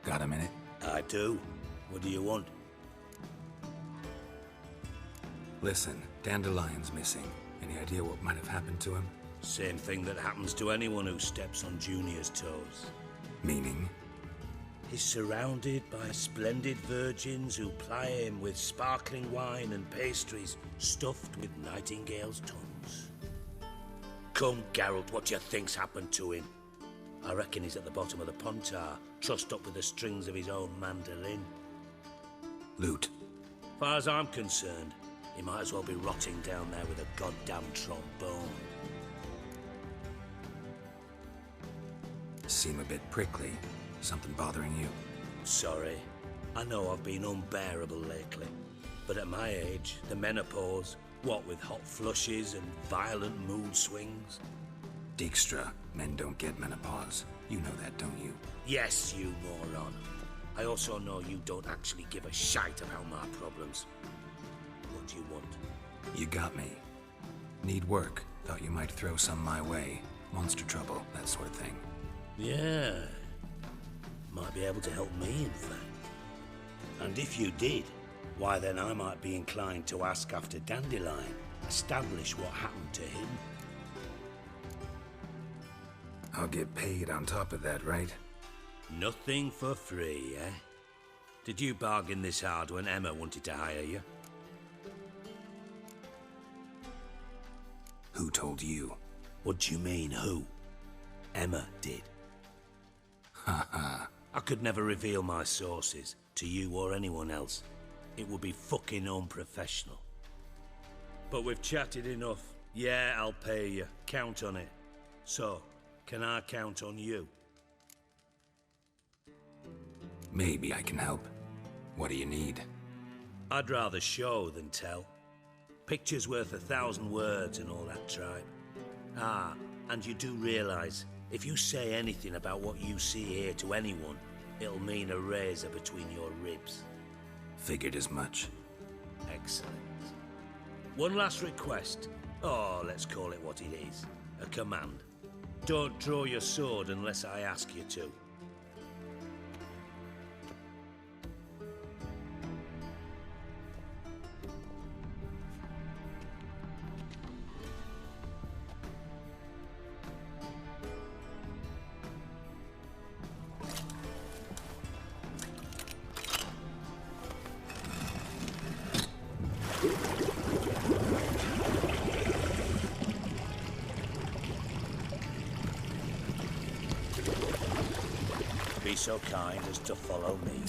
Got a minute? I do. What do you want? Listen, Dandelion's missing. Any idea what might have happened to him? Same thing that happens to anyone who steps on Junior's toes. Meaning? He's surrounded by splendid virgins who ply him with sparkling wine and pastries stuffed with nightingales' tongues. Come, Geralt, what do you think's happened to him? I reckon he's at the bottom of the Pontar, trussed up with the strings of his own mandolin. Loot. Far as I'm concerned, he might as well be rotting down there with a goddamn trombone. Seem a bit prickly. Something bothering you? Sorry. I know I've been unbearable lately. But at my age, the menopause, what with hot flushes and violent mood swings. Dijkstra, men don't get menopause. You know that, don't you? Yes, you moron. I also know you don't actually give a shite about my problems. What do you want? You got me. Need work. Thought you might throw some my way. Monster trouble, that sort of thing. Yeah. Might be able to help me, in fact. And if you did, why then I might be inclined to ask after Dandelion, establish what happened to him. I'll get paid on top of that, right? Nothing for free, eh? Did you bargain this hard when Emma wanted to hire you? Who told you? What do you mean, who? Emma did. Haha. I could never reveal my sources to you or anyone else. It would be fucking unprofessional. But we've chatted enough. Yeah, I'll pay you. Count on it. So, can I count on you? Maybe I can help. What do you need? I'd rather show than tell. Picture's worth 1,000 words and all that tripe. Ah, and you do realize, if you say anything about what you see here to anyone, it'll mean a razor between your ribs. Figured as much. Excellent. One last request. Oh, let's call it what it is. A command. Don't draw your sword unless I ask you to. Be so kind as to follow me.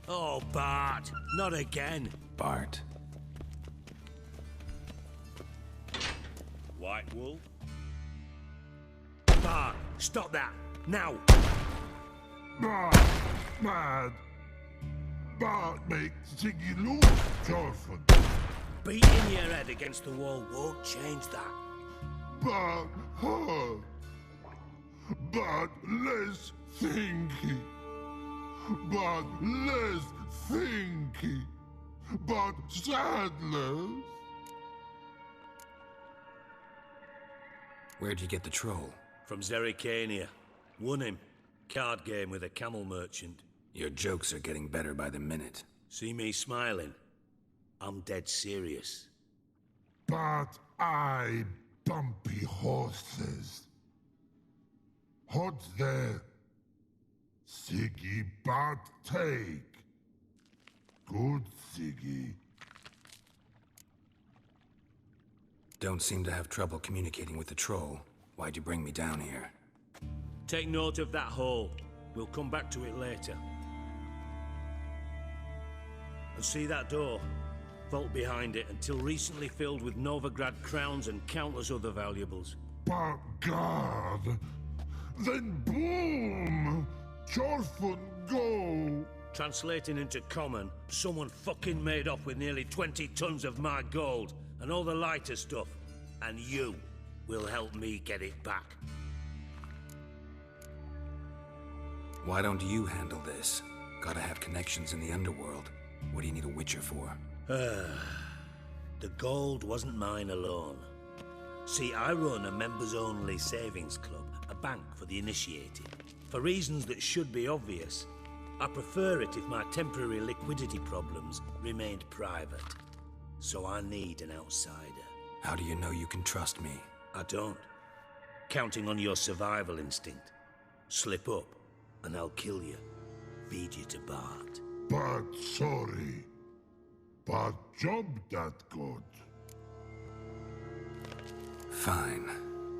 Oh, Bart, not again. Bart. White Wolf? Bart, stop that, now! Bart, mad. Bart make Ziggy lose, Thorfinn. Beating your head against the wall won't change that. Bart hard. Bart less thinky. Bart less thinky. Bart sadless. Where'd you get the troll? From Zerrikania. Won him. Card game with a camel merchant. Your jokes are getting better by the minute. See me smiling? I'm dead serious. But I bumpy horses. Hot there. Siggy Bart take. Good Siggy. Don't seem to have trouble communicating with the troll. Why'd you bring me down here? Take note of that hole. We'll come back to it later. And see that door? Vault behind it, until recently filled with Novigrad crowns and countless other valuables. But God, then boom! Chorfun go! Translating into common, someone fucking made off with nearly 20 tons of my gold and all the lighter stuff. And you will help me get it back. Why don't you handle this? Gotta have connections in the underworld. What do you need a witcher for? The gold wasn't mine alone. See, I run a members-only savings club, a bank for the initiated. For reasons that should be obvious, I prefer it if my temporary liquidity problems remained private. So I need an outsider. How do you know you can trust me? I don't. Counting on your survival instinct. Slip up, and I'll kill you. Feed you to Bart. But sorry. But job that good. Fine.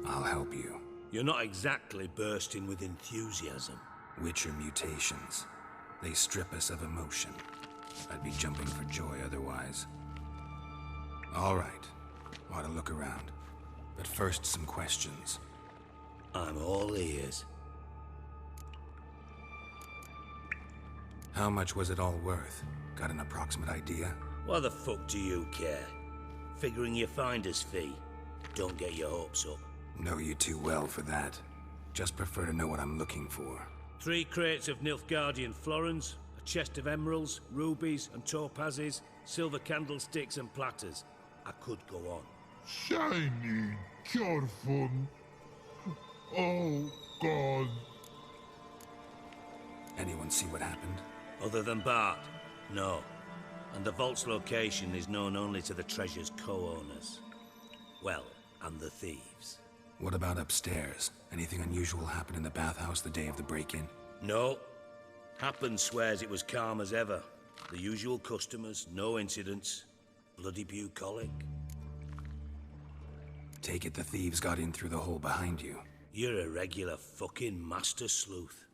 I'll help you. You're not exactly bursting with enthusiasm. Witcher mutations. They strip us of emotion. I'd be jumping for joy otherwise. All right. Ought to look around. But first, some questions. I'm all ears. How much was it all worth? Got an approximate idea? Why the fuck do you care? Figuring your finder's fee. Don't get your hopes up. Know you too well for that. Just prefer to know what I'm looking for. 3 crates of Nilfgaardian florins, a chest of emeralds, rubies and topazes, silver candlesticks and platters. I could go on. Shiny Chorfun. Oh, God. Anyone see what happened? Other than Bart? No. And the vault's location is known only to the treasure's co-owners. Well, and the thieves. What about upstairs? Anything unusual happen in the bathhouse the day of the break-in? No. Happen swears it was calm as ever. The usual customers, no incidents. Bloody bucolic. Take it the thieves got in through the hole behind you. You're a regular fucking master sleuth.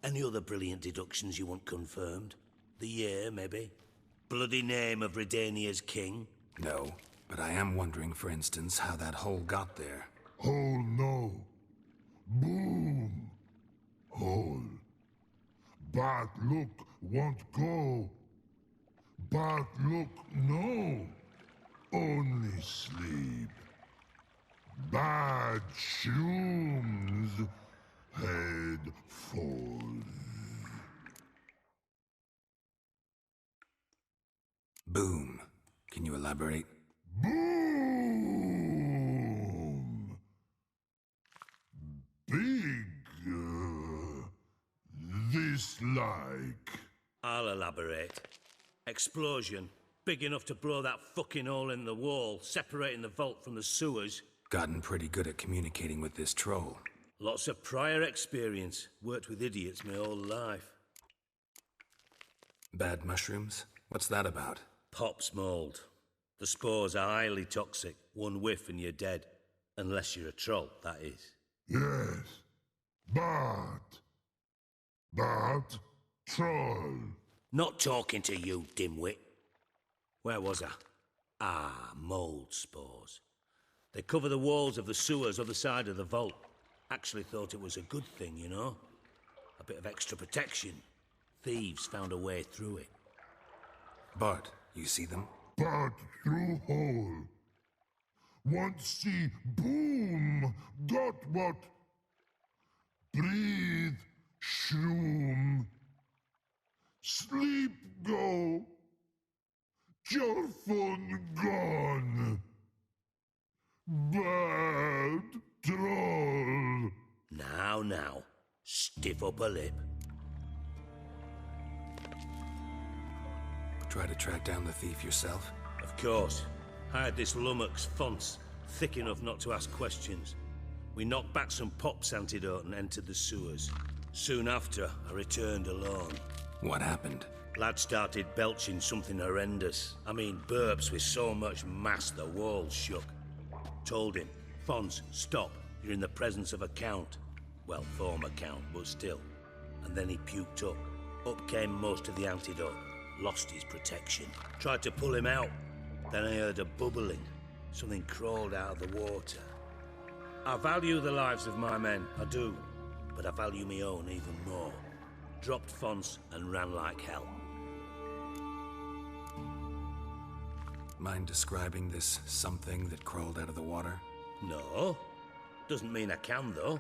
Any other brilliant deductions you want confirmed? The year, maybe? Bloody name of Redania's king? No, but I am wondering, for instance, how that hole got there. Hole no. Boom. Hole. But look won't go. But look no. Only sleep. Bad shrooms. Head falls. Boom. Can you elaborate? Boom! Big. This like. I'll elaborate. Explosion. Big enough to blow that fucking hole in the wall, separating the vault from the sewers. Gotten pretty good at communicating with this troll. Lots of prior experience. Worked with idiots my whole life. Bad mushrooms? What's that about? Pops mold. The spores are highly toxic. One whiff and you're dead. Unless you're a troll, that is. Yes. But. Troll. Not talking to you, dimwit. Where was I? Ah, mold spores. They cover the walls of the sewers other side of the vault. Actually thought it was a good thing, you know? A bit of extra protection. Thieves found a way through it. Bart, you see them? But through hole. Want see boom. Got what? Breathe. Shroom. Sleep go. Your phone gone. Bad troll. Now. Stiff upper lip. Try to track down the thief yourself? Of course. Hired this lummox, Fonce, thick enough not to ask questions. We knocked back some Pop's antidote and entered the sewers. Soon after, I returned alone. What happened? Lad started belching something horrendous. I mean, burps with so much mass the walls shook. Told him, Fonce, stop. You're in the presence of a count. Well, former count, but still. And then he puked up. Up came most of the antidote. Lost his protection. Tried to pull him out. Then I heard a bubbling. Something crawled out of the water. I value the lives of my men, I do. But I value my own even more. Dropped fonts and ran like hell. Mind describing this something that crawled out of the water? No. Doesn't mean I can, though.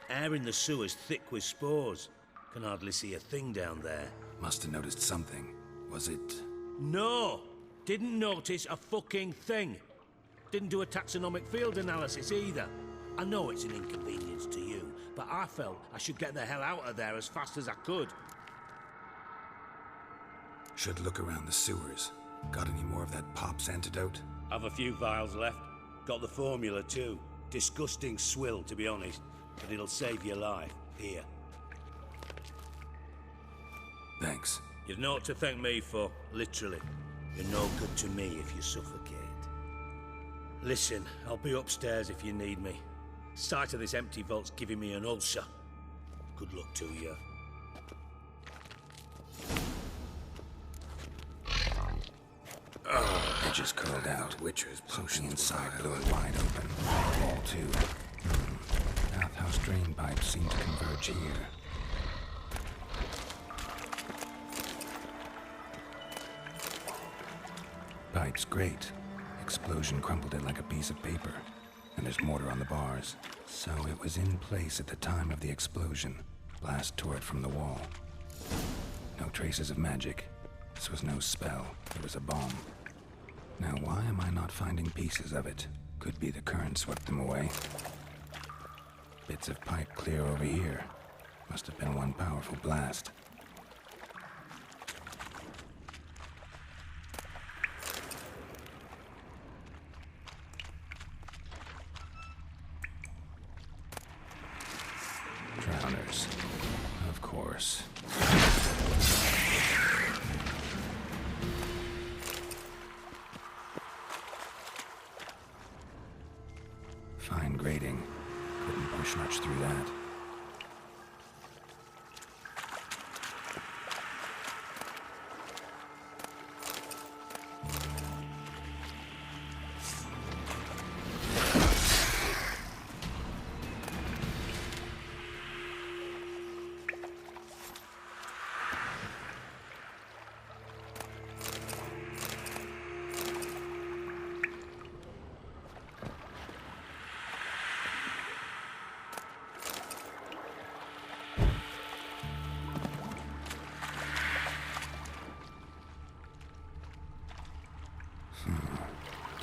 Air in the sewer's thick with spores. Can hardly see a thing down there. Must have noticed something. Was it... No! Didn't notice a fucking thing. Didn't do a taxonomic field analysis either. I know it's an inconvenience to you, but I felt I should get the hell out of there as fast as I could. Should look around the sewers. Got any more of that Pop's antidote? Have a few vials left. Got the formula too. Disgusting swill, to be honest, but it'll save your life. Here. Thanks. You've naught to thank me for, literally. You're no good to me if you suffocate. Listen, I'll be upstairs if you need me. Sight of this empty vault's giving me an ulcer. Good luck to you. Edges curled out. Witcher's pushing inside, door wide open. Wall too. Bathhouse drain pipes seem to converge here. Pipe's great. Explosion crumpled it like a piece of paper. And there's mortar on the bars. So it was in place at the time of the explosion. Blast tore it from the wall. No traces of magic. This was no spell. It was a bomb. Now why am I not finding pieces of it? Could be the current swept them away. Bits of pipe clear over here. Must have been one powerful blast. Drowners. Of course. Fine grating. Couldn't push much through that.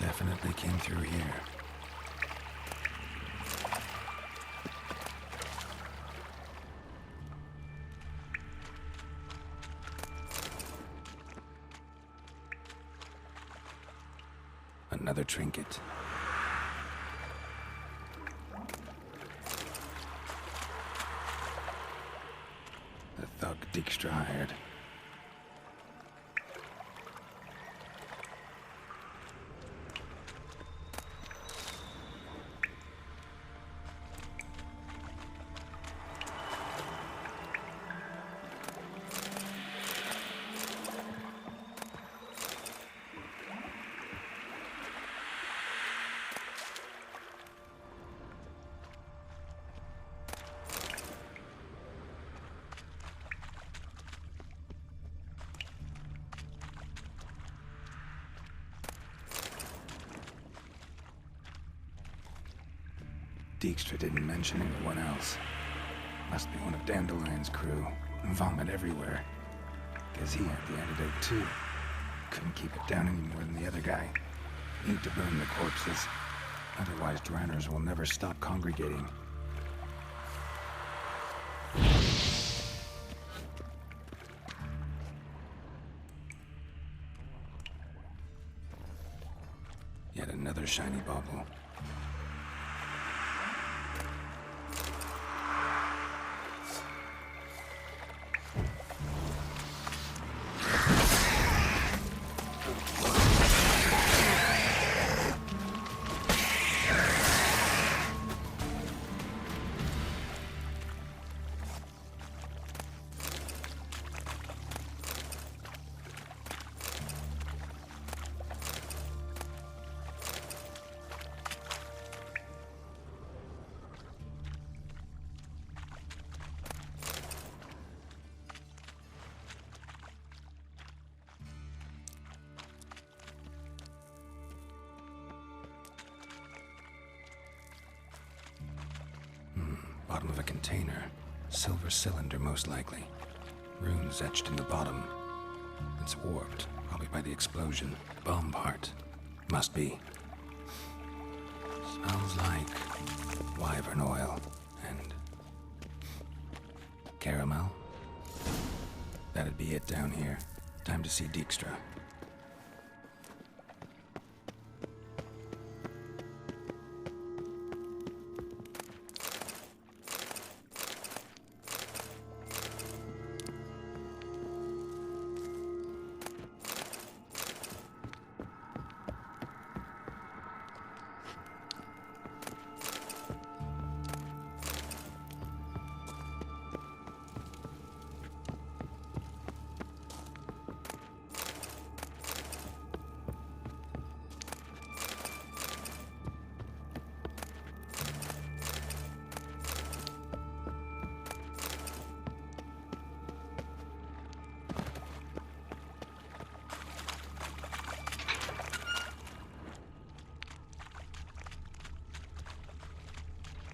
Definitely came through here. Another trinket. The thug Dijkstra hired. Dijkstra didn't mention anyone else. Must be one of Dandelion's crew. Vomit everywhere. Guess he had the antidote too. Couldn't keep it down any more than the other guy. Need to burn the corpses. Otherwise, drowners will never stop congregating. Yet another shiny bauble. bottom of a container. Silver cylinder, most likely. Runes etched in the bottom. It's warped, probably by the explosion. Bomb part. Must be. Smells like wyvern oil and caramel. That'd be it down here. Time to see Dijkstra.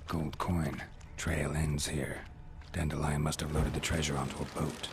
Gold coin. Trail ends here. Dandelion must have loaded the treasure onto a boat.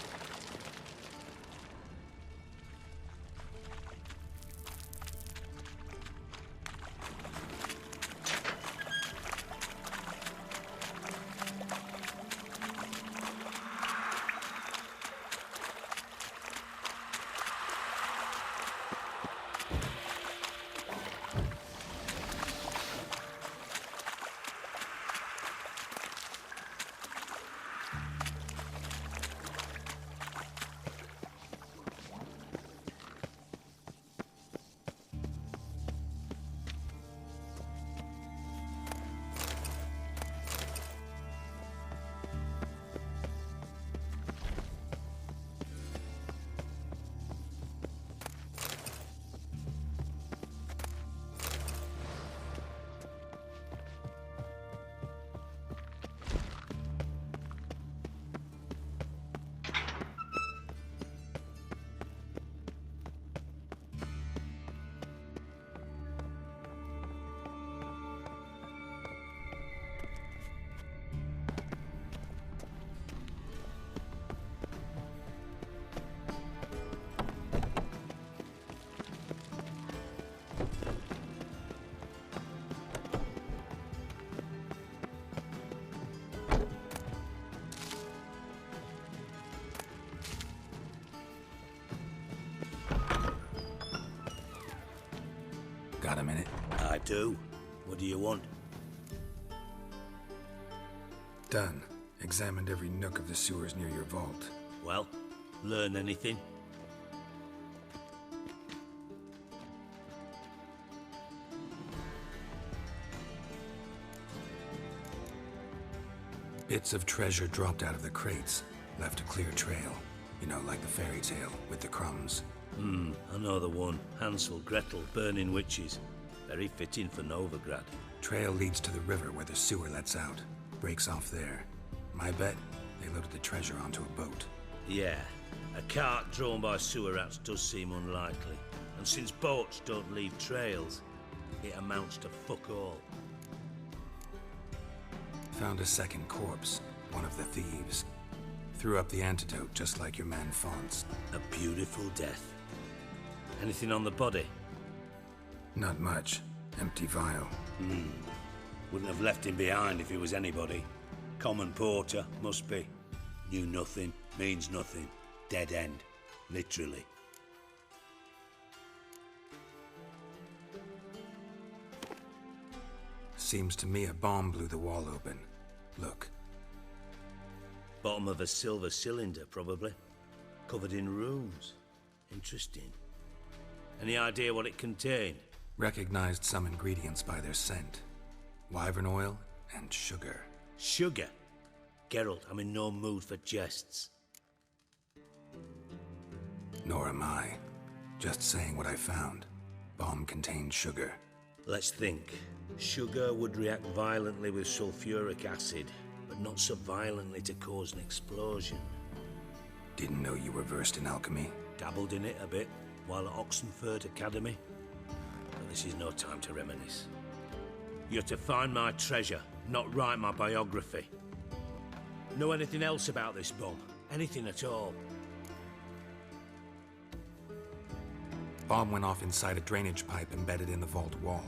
Got a minute? I do. What do you want? Done. Examined every nook of the sewers near your vault. Well, learn anything? Bits of treasure dropped out of the crates. Left a clear trail. You know, like the fairy tale, with the crumbs. I know the one. Hansel, Gretel, burning witches. Very fitting for Novigrad. Trail leads to the river where the sewer lets out. Breaks off there. My bet, they loaded the treasure onto a boat. Yeah, a cart drawn by sewer rats does seem unlikely. And since boats don't leave trails, it amounts to fuck all. Found a second corpse, one of the thieves. Threw up the antidote just like your man Faunt's. A beautiful death. Anything on the body? Not much. Empty vial. Wouldn't have left him behind if he was anybody. Common porter, must be. Knew nothing, means nothing. Dead end. Literally. Seems to me a bomb blew the wall open. Look. Bottom of a silver cylinder, probably. Covered in runes. Interesting. Any idea what it contained? Recognized some ingredients by their scent. Wyvern oil and sugar. Sugar? Geralt, I'm in no mood for jests. Nor am I. Just saying what I found. Bomb contained sugar. Let's think. Sugar would react violently with sulfuric acid, but not so violently to cause an explosion. Didn't know you were versed in alchemy. Dabbled in it a bit while at Oxenford Academy. But this is no time to reminisce. You're to find my treasure, not write my biography. Know anything else about this bomb? Anything at all? Bomb went off inside a drainage pipe embedded in the vault wall.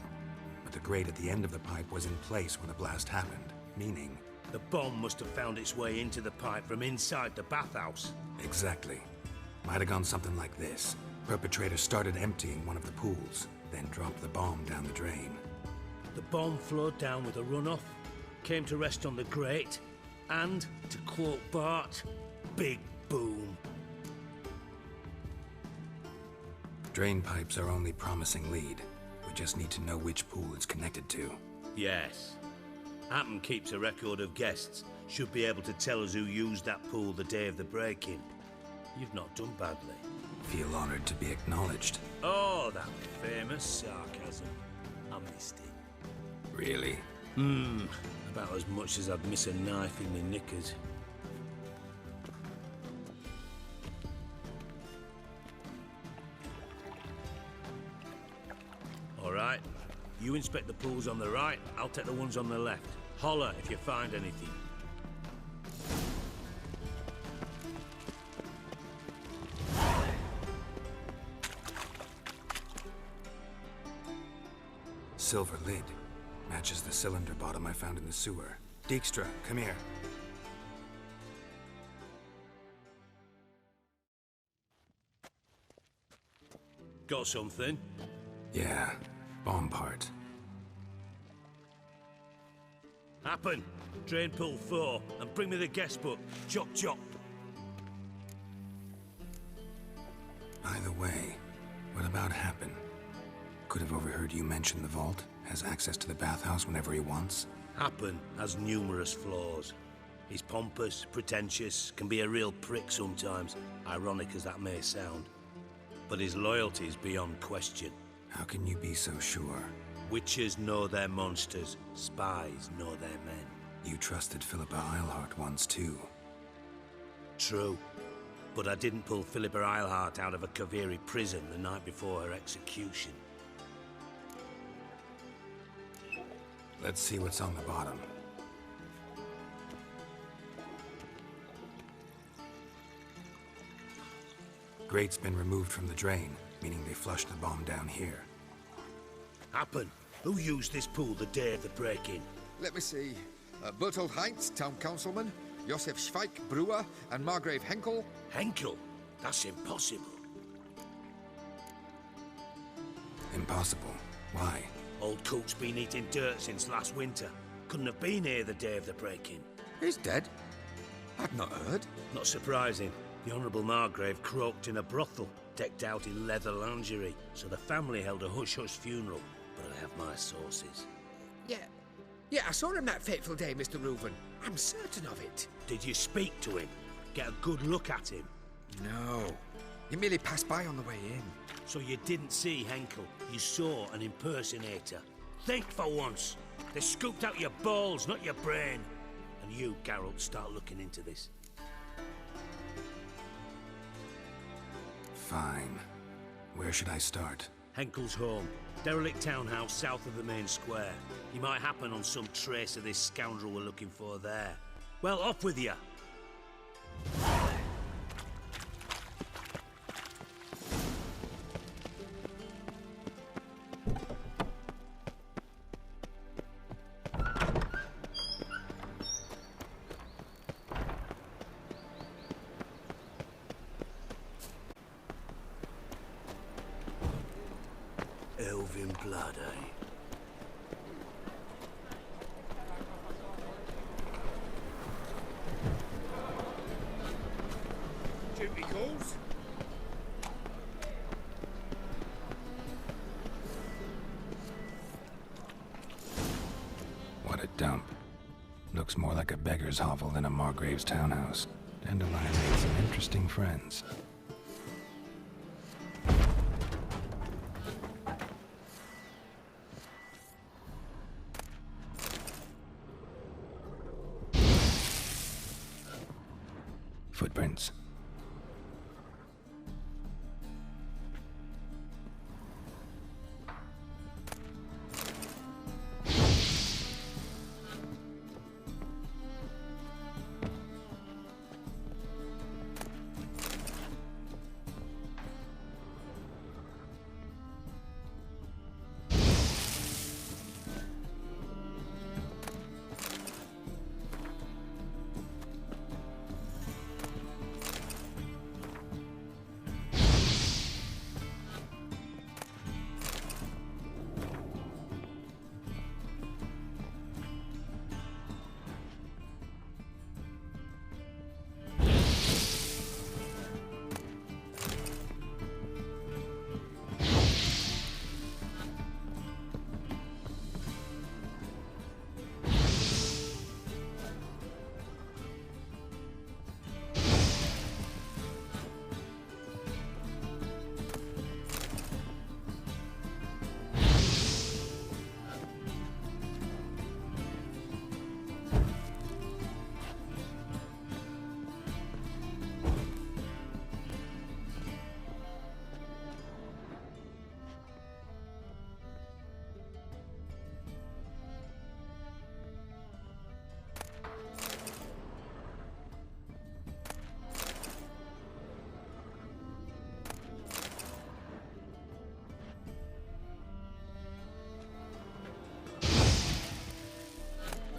But the grate at the end of the pipe was in place when the blast happened, meaning... The bomb must have found its way into the pipe from inside the bathhouse. Exactly. Might have gone something like this. Perpetrator started emptying one of the pools, then dropped the bomb down the drain. The bomb flowed down with a runoff, came to rest on the grate, and, to quote Bart, big boom. Drain pipes are only promising lead. We just need to know which pool it's connected to. Yes. Hampton keeps a record of guests. Should be able to tell us who used that pool the day of the break-in. You've not done badly. Feel honored to be acknowledged. Oh, that famous sarcasm. I missed it. Really? About as much as I'd miss a knife in my knickers. All right. You inspect the pools on the right, I'll take the ones on the left. Holler if you find anything. Silver lid. Matches the cylinder bottom I found in the sewer. Dijkstra, come here. Got something? Yeah, bomb part. Happen. Drain pool 4, and bring me the guest book. Chop chop. By the way, what about Happen? Could have overheard you mention the vault. Has access to the bathhouse whenever he wants. Happen has numerous flaws. He's pompous, pretentious, can be a real prick sometimes, ironic as that may sound. But his loyalty is beyond question. How can you be so sure? Witches know their monsters, spies know their men. You trusted Philippa Eilhart once too. True. But I didn't pull Philippa Eilhart out of a Kaviri prison the night before her execution. Let's see what's on the bottom. Grate's been removed from the drain, meaning they flushed the bomb down here. Happen. Who used this pool the day of the break-in? Let me see. Bertold Heinz, town councilman, Josef Schweik, brewer, and Margrave Henkel. Henkel? That's impossible. Impossible. Why? Old Cook's been eating dirt since last winter. Couldn't have been here the day of the break-in. He's dead? I'd not heard. Not surprising. The Honourable Margrave croaked in a brothel, decked out in leather lingerie, so the family held a hush-hush funeral. But I have my sources. Yeah, I saw him that fateful day, Mr. Reuven. I'm certain of it. Did you speak to him? Get a good look at him? No. He merely passed by on the way in. So you didn't see Henkel, you saw an impersonator. Think for once. They scooped out your balls, not your brain. And you, Geralt, start looking into this. Fine. Where should I start? Henkel's home. Derelict townhouse south of the main square. You might happen on some trace of this scoundrel we're looking for there. Well, off with you. Elven blood, eh? Duty calls? What a dump. Looks more like a beggar's hovel than a Margrave's townhouse. Dandelion made some interesting friends. Footprints.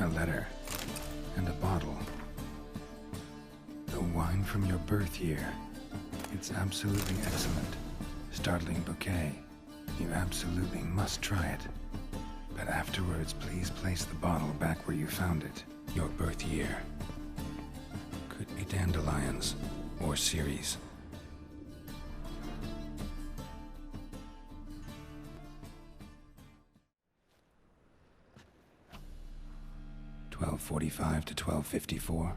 a letter. And a bottle. The wine from your birth year. It's absolutely excellent. Startling bouquet. You absolutely must try it. But afterwards, please place the bottle back where you found it. Your birth year. Could be dandelions or Ceres. $12:45 to $12:54.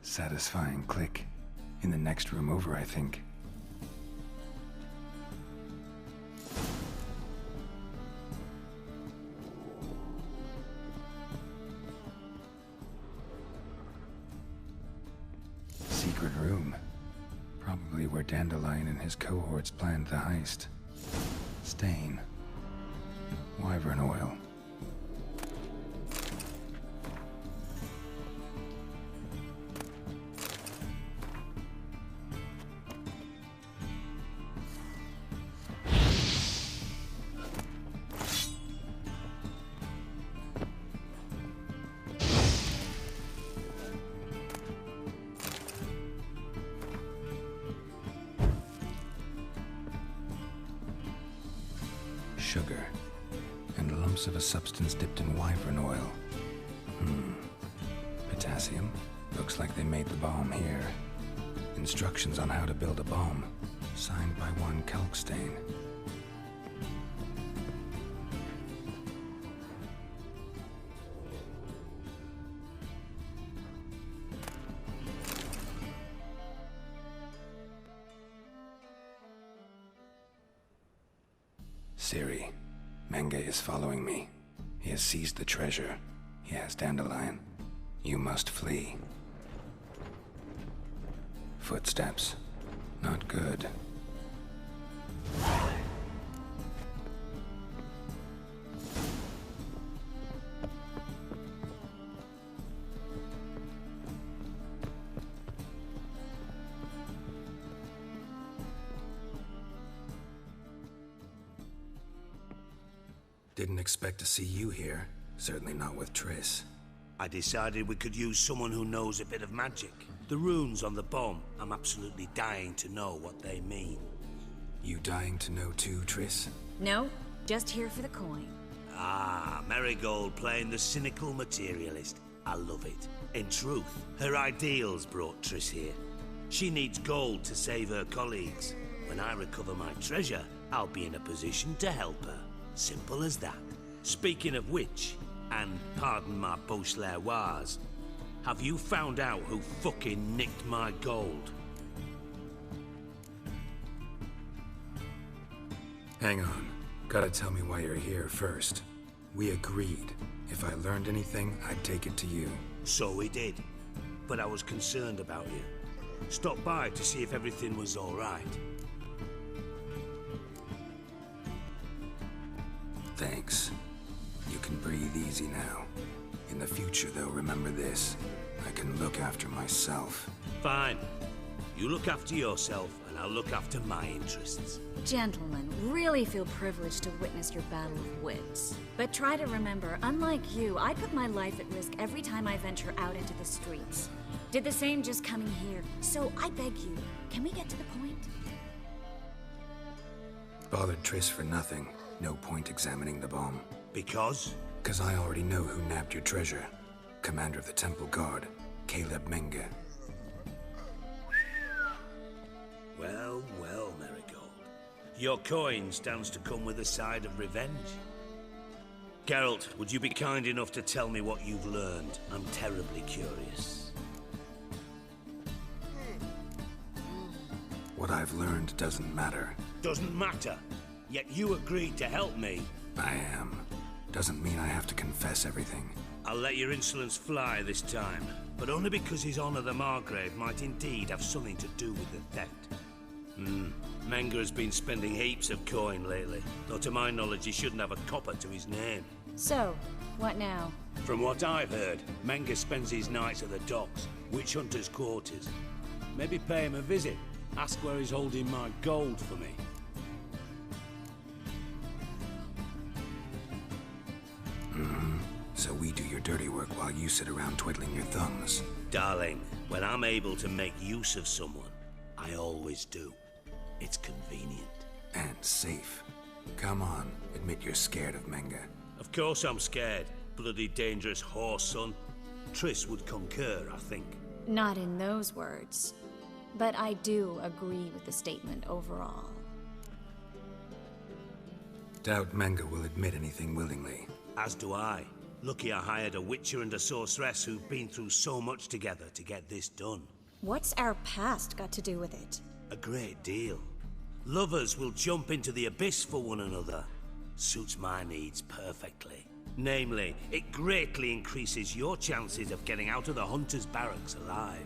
Satisfying click. In the next room over, I think. Secret room. Probably where Dandelion and his cohorts planned the heist. Stain. Wyvern oil. Sugar. And lumps of a substance dipped in wyvern oil. Potassium? Looks like they made the bomb here. Instructions on how to build a bomb. Signed by one Kalkstain. Ciri. Menge is following me. He has seized the treasure. He has Dandelion. You must flee. Footsteps. Not good. Didn't expect to see you here. Certainly not with Triss. I decided we could use someone who knows a bit of magic. The runes on the bomb, I'm absolutely dying to know what they mean. You dying to know too, Triss? No, just here for the coin. Ah, Marigold playing the cynical materialist. I love it. In truth, her ideals brought Triss here. She needs gold to save her colleagues. When I recover my treasure, I'll be in a position to help her. Simple as that. Speaking of which, and pardon my Beauclervois, have you found out who fucking nicked my gold? Hang on. Gotta tell me why you're here first. We agreed. If I learned anything, I'd take it to you. So we did. But I was concerned about you. Stopped by to see if everything was all right. Thanks. You can breathe easy now. In the future, though, remember this. I can look after myself. Fine. You look after yourself, and I'll look after my interests. Gentlemen, really feel privileged to witness your battle of wits. But try to remember, unlike you, I put my life at risk every time I venture out into the streets. Did the same just coming here. So I beg you, can we get to the point? Bothered Triss for nothing. No point examining the bomb. Because? Because I already know who nabbed your treasure. Commander of the Temple Guard, Caleb Menge. Well, well, Marigold. Your coin stands to come with a side of revenge. Geralt, would you be kind enough to tell me what you've learned? I'm terribly curious. What I've learned doesn't matter. Doesn't matter. Yet you agreed to help me. I am. Doesn't mean I have to confess everything. I'll let your insolence fly this time, but only because His Honor the Margrave might indeed have something to do with the theft. Menge has been spending heaps of coin lately, though to my knowledge he shouldn't have a copper to his name. So, what now? From what I've heard, Menge spends his nights at the docks, witch hunters' quarters. Maybe pay him a visit, ask where he's holding my gold for me. So we do your dirty work while you sit around twiddling your thumbs. Darling, when I'm able to make use of someone, I always do. It's convenient. And safe. Come on, admit you're scared of Menga. Of course I'm scared. Bloody dangerous horse, son. Triss would concur, I think. Not in those words. But I do agree with the statement overall. Doubt Menga will admit anything willingly. As do I. Lucky I hired a witcher and a sorceress who've been through so much together to get this done. What's our past got to do with it? A great deal. Lovers will jump into the abyss for one another. Suits my needs perfectly. Namely, it greatly increases your chances of getting out of the Hunter's barracks alive.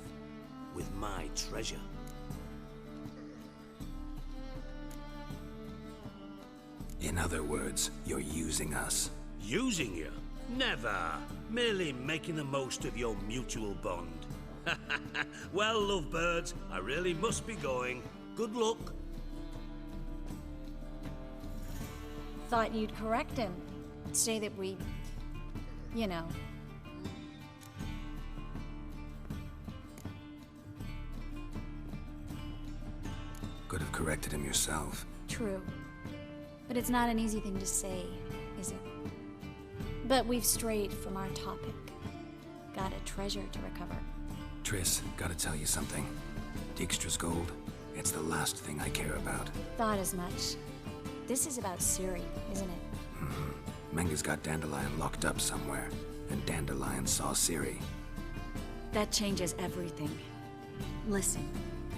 With my treasure. In other words, you're using us. Using you? Never. Merely making the most of your mutual bond. Well, lovebirds, I really must be going. Good luck. Thought you'd correct him. Say that we... you know... Could have corrected him yourself. True. But it's not an easy thing to say, is it? But we've strayed from our topic. Got a treasure to recover. Triss, gotta tell you something. Dijkstra's gold, it's the last thing I care about. Thought as much. This is about Ciri, isn't it? Menga's got Dandelion locked up somewhere, and Dandelion saw Ciri. That changes everything. Listen,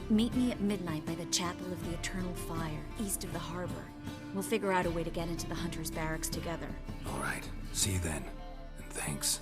meet me at midnight by the Chapel of the Eternal Fire, east of the harbor. We'll figure out a way to get into the Hunter's barracks together. All right, see you then, and thanks.